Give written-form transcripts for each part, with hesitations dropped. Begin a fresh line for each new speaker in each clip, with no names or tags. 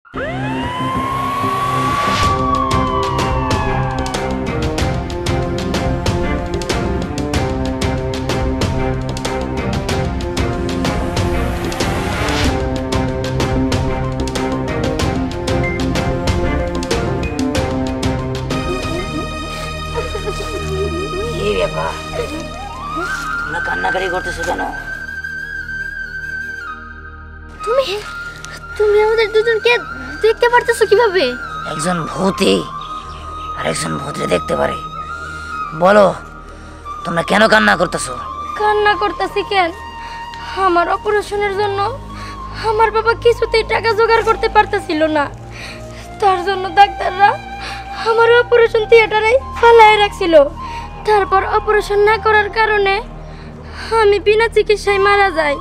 তোমরা কান্নাকারি করতেছো কেন?
তুমি তুমি আমাদের দুজনকে দেখতে পারতেছো কিভাবে?
একজন ভূতই আর একজন ভূতরে দেখতে পারে। বলো তোমরা কেন কান্না করতেছো?
কান্না করতেছি কেন? আমার অপারেশনের জন্য আমার বাবা কিছুতেই টাকা জোগাড় করতে পারতেছিল না। তার জন্য ডাক্তাররা আমার অপারেশন থিয়েটারে ফালায় রাখছিল। তারপর অপারেশন না করার কারণে আমি বিনা চিকিৎসায় মারা যাই।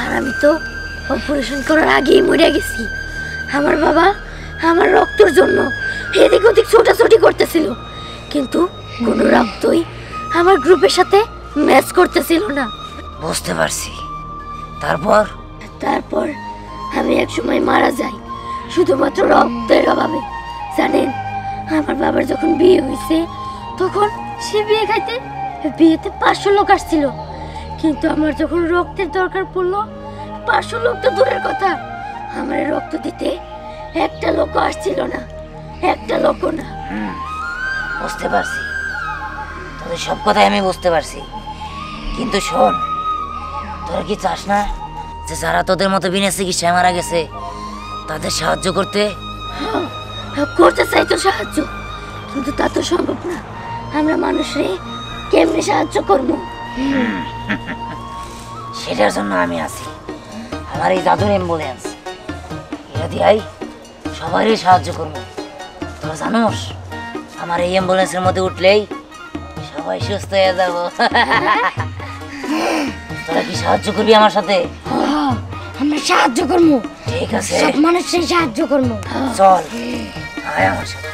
আর আমি তো অপারেশন করার আগেই মরে গেছি। আমার বাবা আমার রক্তের জন্য এদিক ওদিক ছোটাছুটি করতেছিল, কিন্তু কোনো রক্তই আমার গ্রুপের সাথে ম্যাচ করতেছিল না।
বুঝতে পারছি। তারপর
তারপর আমি এক সময় মারা যাই শুধুমাত্র রক্তের অভাবে। জানেন, আমার বাবার যখন বিয়ে হয়েছে তখন সে বিয়ে খাইতে বিয়েতে 500 লোক আসছিল, কিন্তু আমার যখন রক্তের দরকার পড়লো 500 লোক তো দূরের কথা, আমার রক্ত দিতে একটা লোক আসছিল না, একটা লোক না।
বুঝতে পারছি, তোদের সব কথাই আমি বুঝতে পারছি, কিন্তু শোন, তোরা কি চাস না যে যারা তোদের মতো বিনা চিকিৎসায় মারা গেছে তাদের সাহায্য করতে?
করতে চাই তো সাহায্য, কিন্তু তা তো সম্ভব না। আমরা মানুষরে কেমনে সাহায্য করবো?
সেটার জন্য আমি আছি। আমার এই জাদুর অ্যাম্বুলেন্স, এটা দিয়াই সবারই সাহায্য করবো। তোরা জানোস আমার এই অ্যাম্বুলেন্সের মধ্যে উঠলেই সবাই সুস্থ হয়ে যাব। তোরা কি সাহায্য করবি আমার সাথে?
আমরা সাহায্য করবো।
ঠিক আছে,
সব মানুষের সাহায্য করবো।
চল আয় আমার সাথে।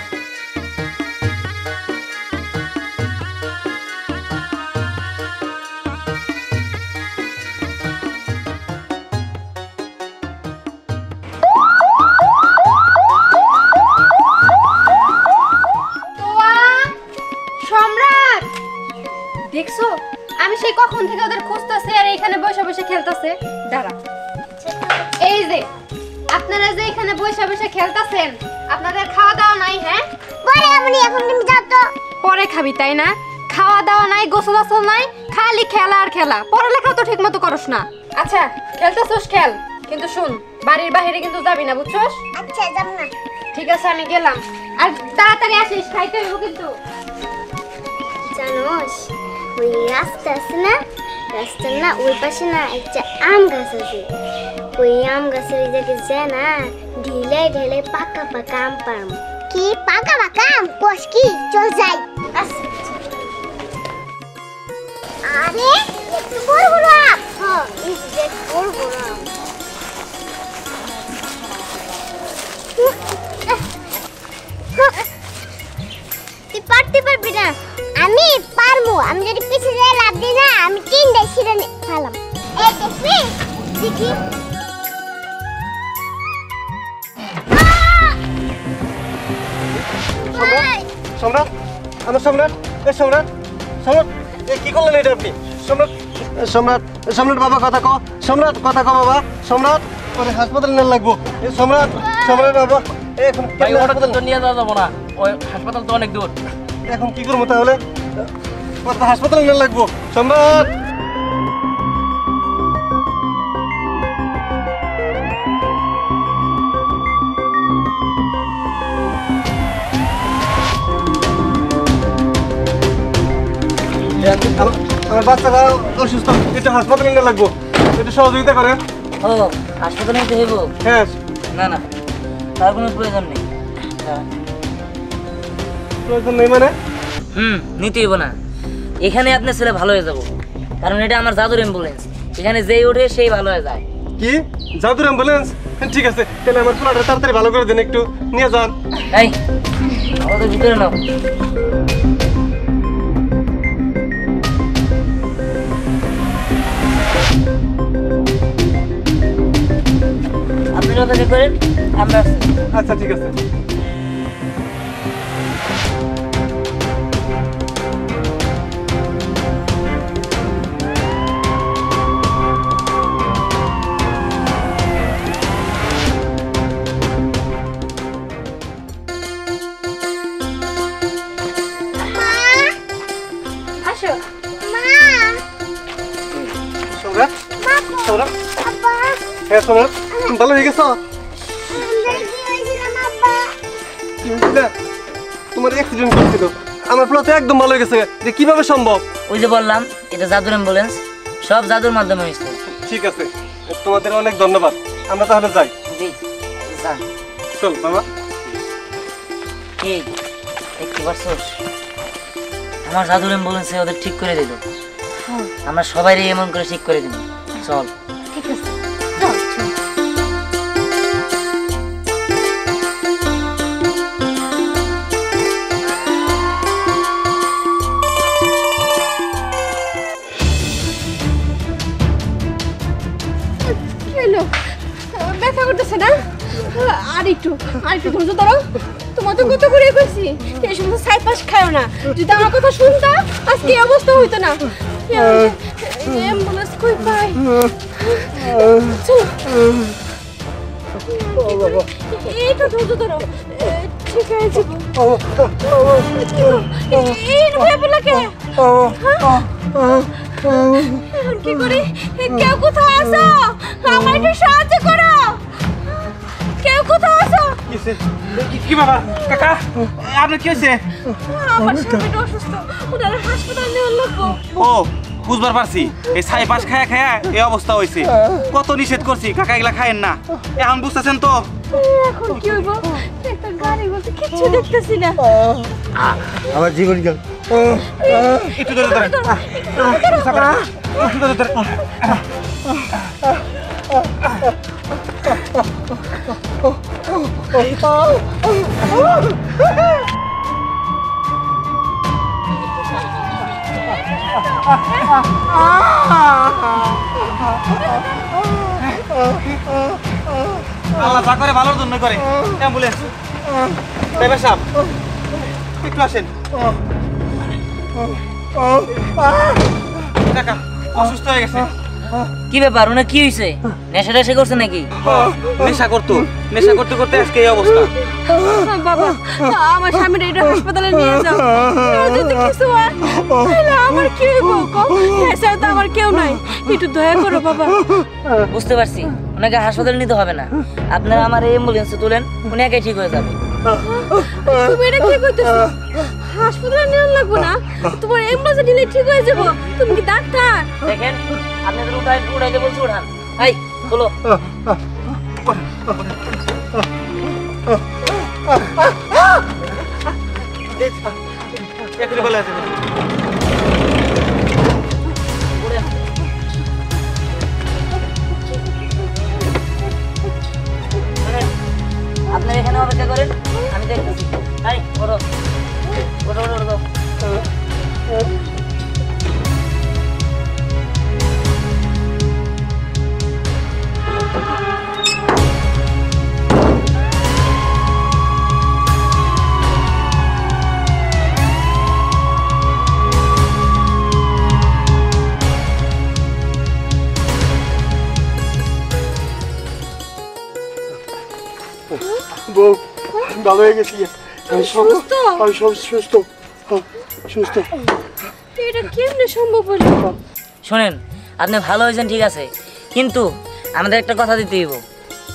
সম্রাট, দেখছো আমি সেই কখন থেকে ওদের খুঁজতেছি আর এইখানে বসে বসে খেলতেছে। দাঁড়া, এই যে আপনারা যে এখানে বসে বসে খেলতেছেন, আপনাদের খাওয়া দাওয়া নাই? হ্যাঁ,
পরে আপনি এখন তুমি যাও তো।
পরে খাবি তাই না? খাওয়া দাওয়া নাই, গোসল আসল নাই, খালি খেলা আর খেলা। পড়ালেখা তো ঠিক মতো করস না। আচ্ছা খেলতেছস খেল, কিন্তু শুন বাড়ির বাইরে কিন্তু যাবি না, বুঝছস?
আচ্ছা, যাব না।
ঠিক আছে, আমি গেলাম। আর তাড়াতাড়ি আসিস, খাইতে হইব কিন্তু।
জানোস, ওই রাস্তা আছে না, রাস্তার না ওই পাশে না একটা আম গাছ আছে। ওই আম গাছের জায়গায় যায় না, ঢিলে ঢেলে পাকা পাকা আম পারম। কি পাকা পাকা আম? কোষ কি? চল যাই। আরে বড় বড় আম। হ্যাঁ, এই যে বড় বড় আম। তুই পারতে পারবি না? আমি পারবো। আমি যদি পিছে যেয়ে লাভ দিই না, আমি 3টা ছিঁড়ে ফেলাম। এই দেখবি? দেখি।
সম্রাট, আমার সম্রাট, এ সম্রাট, সম্রাট, এ কি করলেন এটা আপনি? সম্রাট, সম্রাট, সম্রাট বাবা কথা কও, সম্রাট কথা কও বাবা, সম্রাট, ওরে হাসপাতালে নিয়ে লাগবো। এ সম্রাট, সম্রাট বাবা, এখন
তো নিয়ে যাওয়া যাবো না, ওই হাসপাতাল তো অনেক দূর।
এখন কি করবো তাহলে? হাসপাতালে নিয়ে লাগবো। সম্রাট, আমার বাচ্চাটা অসুস্থ, একটু হাসপাতালে নিয়ে লাগবো, একটু সহযোগিতা করেন।
ও হাসপাতালে নিতে হইব?
হ্যাঁ।
না না, তার কোনো প্রয়োজন নেই।
প্রয়োজন নেই মানে?
নিতে হইব না। এখানে আপনার ছেলে ভালো হয়ে যাব, কারণ এটা আমার জাদুর অ্যাম্বুলেন্স। এখানে যেই ওঠে সেই ভালো হয়ে যায়।
কি জাদুর অ্যাম্বুলেন্স? ঠিক আছে, তাহলে আমার পোলাটা তাড়াতাড়ি ভালো করে দেন, একটু নিয়ে যান।
এই আমাদের ভিতরে নাও। আপনি হাসপাতালে অপেক্ষা করেন, আমরা আসছি।
আচ্ছা ঠিক আছে।
আসো।
সম্রাট, সম্রাট, হ্যাঁ সম্রাট, তুমি ভালো হয়ে গেছো? কি হয়েছিল? তোমার অ্যাক্সিডেন্ট করছিল, আমার প্লট একদম ভালো হয়ে গেছে, যে কিভাবে সম্ভব?
ওই যে বললাম এটা জাদুর অ্যাম্বুলেন্স, সব জাদুর মাধ্যমে হয়েছে।
ঠিক আছে, তোমাদের অনেক ধন্যবাদ, আমরা তাহলে যাই।
জি যান।
চল বাবা।
কি দেখতে পারছোস, আমার জাদুর অ্যাম্বুলেন্সে ওদের ঠিক করে দিল। আমরা সবাই এমন করে ঠিক করে দিব। চল।
ঠিক আছে চল চল।
কি হলো? ব্যথা করতেছে না? আর একটু ধৈর্য ধরো। তোমার তো কত করে কইছি এই সমস্ত সাইড পাশ খাও না। যদি আমার কথা শুনতা আজকে এই অবস্থা হইতো না। অ্যাম্বুলেন্স কই পাই? এইটা ধৈর্য ধরো, ঠিক আছে যাবো। এই ভয় বলাকে এখন কি করি? কেউ কোথায় আছো? আমার একটু সাহায্য করো। কেউ কোথায় আছো?
কি বাবা কাকা আপনার কি হয়েছে?
আমার স্বামীটা অসুস্থ, ওনার হাসপাতালে নেওয়ার লাগবো।
ও বুঝবার পারছি, এই ছাই পাশ খায়া খায়া এই অবস্থা হয়েছে। কত নিষেধ করছি কাকা এগুলা খায়েন না, এখন বুঝতেছেন তো?
এখন কি হইব? একটা গাড়ি বলতে কিচ্ছু দেখতেছি না।
আমার জীবন গেল।
একটু ধরে ধরে আল্লাহ যা করে ভালোর জন্য করে। অ্যাম্বুলেন্স ড্রাইভার সাহেব একটু আসেন। কাকা অসুস্থ হয়ে গেছে।
কি ব্যাপার, ওনা কি হয়েছে? নেশা টেশা করছে নাকি?
নেশা করতে করতে আজকে এই অবস্থা।
বাবা আমার স্বামীর এটা হাসপাতালে নিয়ে যাও। যদি কিছু হয় তাহলে আমার কি হইব? এছাড়া তো আমার কেউ নাই, একটু দয়া করো বাবা।
বুঝতে পারছি, ওনাকে হাসপাতালে নিতে হবে না। আপনারা আমার এই অ্যাম্বুলেন্সে তুলেন, উনি একাই ঠিক হয়ে যাবে।
তুমি এটা কি করতেছো? হাসপাতালে নেওয়া লাগবে না, তোমার এমবাসে দিলে ঠিক হয়ে যাবো। তুমি কি ডাক্তার?
দেখেন আপনাদের উঠাইতে বলছি, উঠান। এই বলো।
এখনই বলে আসেন।
আপনার এখানে অপেক্ষা করেন, আমি দেখতেছি। এই ওঠো ওঠো ওঠো ওঠো।
বউ ভালো হয়ে গেছি, আমি
সুস্থ?
আমি সব সুস্থ, সুস্থ।
এটা কেমনে সম্ভব হলো?
শোনেন, আপনি ভালো হয়েছেন ঠিক আছে, কিন্তু আমাদের একটা কথা দিতে হইব।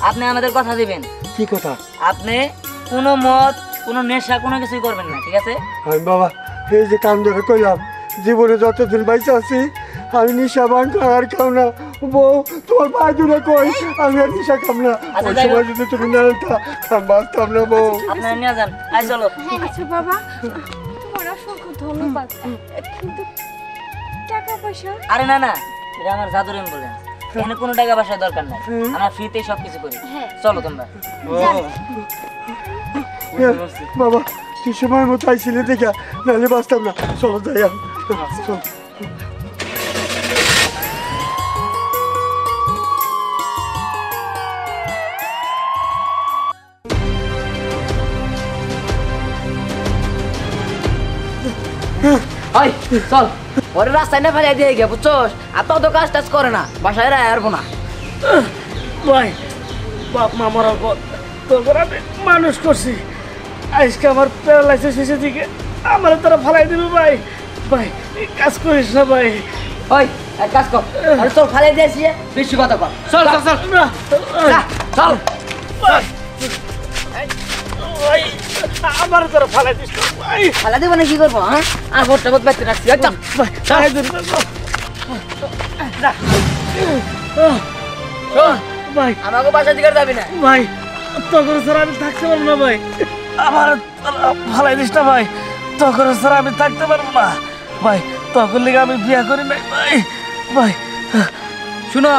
আপনি আমাদের কথা দিবেন।
কি কথা?
আপনি কোনো মদ, কোনো নেশা, কোনো কিছুই করবেন না, ঠিক আছে?
আমি বাবা এই যে কাম ধরে কইলাম, জীবনে যতদিন বাইচে আছি আমি নিশা ভাঙ আর খাও না। বউ তোমার পায়ে দূরে কই, আমি আর নিশা খাম না। ওই সময় যদি তুমি না বাঁচতাম না বউ।
আপনারা নিয়ে যান, আই চলো।
আচ্ছা বাবা, তোমার অসংখ্য ধন্যবাদ, কিন্তু টাকা পয়সা?
আরে না না, এটা আমার জাদুর অ্যাম্বুলেন্স, এখানে কোনো টাকা পয়সার দরকার নাই, আমরা ফ্রিতেই সব কিছু করি। চলো তোমরা।
বাবা তুই সময় মতো আইছিলে দেখা, নাহলে বাঁচতাম না। চলো যাই আমি। চল।
ওই চল ওরে রাস্তায় না ফেলে দিয়ে গিয়ে বুঝছোস আর তো কাজ টাজ করে না বাসায় আসবো না
ভাই বাপ মা মরার পর তোর আমি মানুষ করছি আজকে আমার প্যারালাইসিস হয়েছে দিকে আমার তারা ফালাই দিবি ভাই ভাই এই কাজ করিস না ভাই
ওই এক কাজ কর আরে চল ফেলে দিয়েছি বেশি কথা কর চল চল চল
না,
চল
ভাই আমার তারা ফালাই দিস না, ভাই
ফেলে দেবো না কি করবো হ্যাঁ আর ভোটটা ভোট বেঁচে রাখছি চল
ভাই ফালাই দিস না, ভাই
আমাকে বাসা দিকে যাবি না
ভাই তখন স্যার আমি থাকতে পারবো না ভাই আমার ফালাই দিস না ভাই তখন স্যার আমি থাকতে পারবো না ভাই তখন লেগে আমি বিয়ে করি নাই ভাই ভাই
শুনো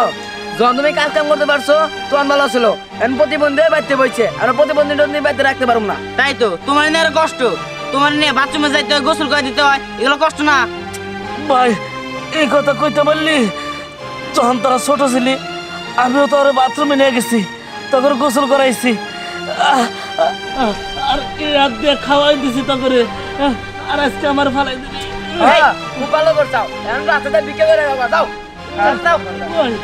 যখন তুমি কাজ কাম করতে পারছো তোমার ভালো ছিল এখন প্রতিবন্ধী বাড়তে বইছে আর প্রতিবন্ধী বাড়তে রাখতে পারবো না
তাই তো তোমার নিয়ে আরো কষ্ট তোমার নিয়ে বাথরুমে যাইতে হয় গোসল করে দিতে হয় এগুলো কষ্ট না
ভাই এই কথা কইতে বললি যখন তারা ছোট ছিলি আমিও তো ওরা বাথরুমে নিয়ে গেছি তখন গোসল করাইছি আর এই হাত দিয়ে খাওয়াই দিছি তখন আর আজকে আমার ফালাই দিবি
খুব ভালো করছাও এখন রাস্তাতে বিকে করে যাও যাও যাও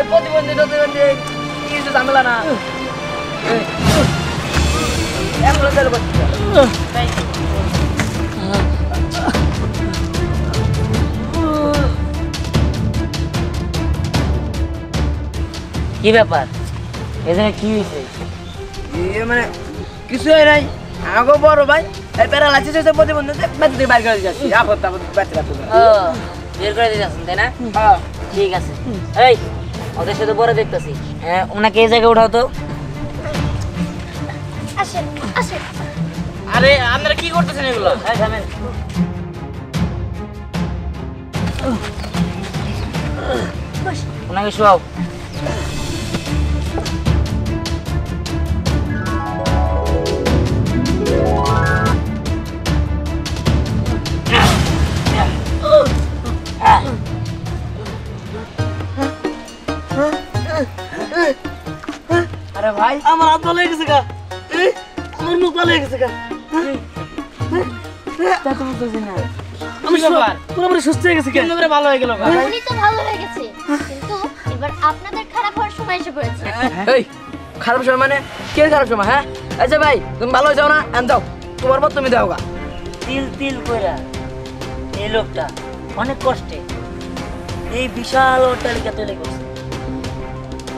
এই প্রতিবন্ধী কিছু ঝামেলা না এগুলো চালু করছি
কি ব্যাপার এখানে কি হয়েছে?
মানে কিছু হয় নাই আমাকে বড় ভাই এই প্যারালাইসিস হয়েছে প্রতিবন্ধী বাড়িতে বাইর করে যাচ্ছি আপদ আপদ বাচ্চা রাখতে
ও বের করে দিয়ে যাচ্ছেন তাই না? ঠিক আছে। এই ওদের সাথে পরে দেখতেছি। হ্যাঁ ওনাকে এই জায়গায় উঠাও তো।
আসেন আসেন
আরে আপনারা কি করতেছেন এগুলো
এই থামেন। ওনাকে শোয়াও।
আরে ভাই
আমার হাত ভালো হয়ে গেছে গা আমার মুখ ভালো হয়ে গেছে গা আমি পুরোপুরি সুস্থ হয়ে গেছি
কেন করে ভালো হয়ে গেল
উনি তো ভালো হয়ে গেছে কিন্তু এবার আপনাদের খারাপ হওয়ার সময় এসে পড়েছে
এই খারাপ সময় মানে কে খারাপ সময় হ্যাঁ আচ্ছা ভাই তুমি ভালো হয়ে যাও না এন যাও তোমার মত তুমি দাও গা
তিল তিল কইরা এই লোকটা অনেক কষ্টে এই বিশাল অট্টালিকা তৈরি করছে।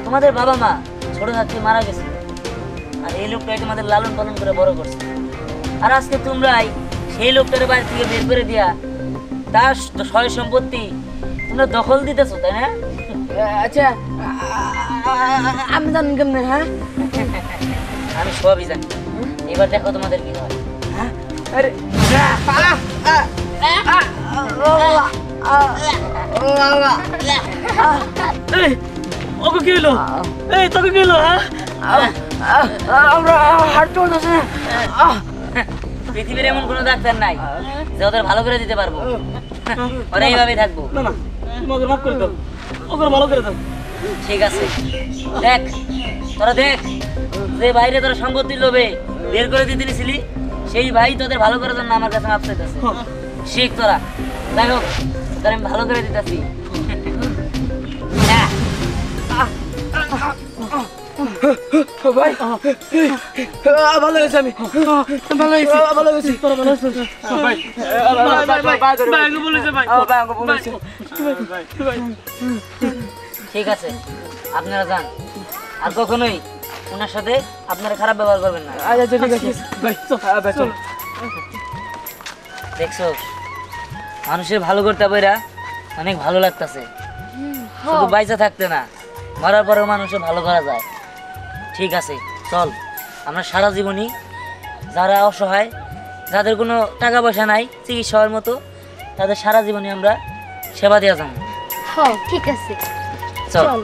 তোমাদের বাবা মা ছোট থাকতে মারা গেছে আর এই লোকটাই তোমাদের লালন পালন করে বড় করছে। আর আজকে তোমরাই সেই লোকটার বাড়ি থেকে বের করে দিয়া তার সয় সম্পত্তি তোমরা দখল দিতেছো তাই না?
আচ্ছা আমি জানি কেমনে হ্যাঁ
আমি সবই জানি। এবার দেখো তোমাদের কি হয়।
আরে
এই ওকে কি হলো এই তোকে কি হলো হ্যাঁ
আমরা হাঁটতে পারতেছি না
পৃথিবীর এমন কোনো ডাক্তার নাই যে ওদের ভালো করে দিতে পারবো। ওরা এইভাবেই থাকবো।
না না তোমাকে মাফ করে দাও ওকে ভালো করে দাও
ঠিক আছে দেখ তোরা দেখ যে বাইরে তোরা সম্পত্তির লোভে বের করে দিতে নিছিলি সেই ভাই তোদের ভালো করার জন্য আমার কাছে মাপ চাইতেছে। শিখ তোরা যাই হোক তোদের আমি ভালো করে দিতেছি।
ভাই ভালো হয়েছে আমি ভালো হয়েছি ভালো হয়েছি
তোরা ভালো আছিস ভাই ভাই আগে বলেছে ভাই
ঠিক আছে আপনারা যান আর কখনোই ওনার সাথে আপনারা খারাপ ব্যবহার করবেন না।
আচ্ছা ঠিক আছে ভাই চল
দেখছো মানুষের ভালো করতে পারা অনেক ভালো লাগতেছে। শুধু বাইচা থাকতে না মরার পরেও মানুষের ভালো করা যায়। ঠিক আছে চল আমরা সারা জীবনই যারা অসহায় যাদের কোনো টাকা পয়সা নাই চিকিৎসা হওয়ার মতো তাদের সারা জীবনই আমরা সেবা দেওয়া যাবো।
হ্যাঁ ঠিক আছে
চল
চল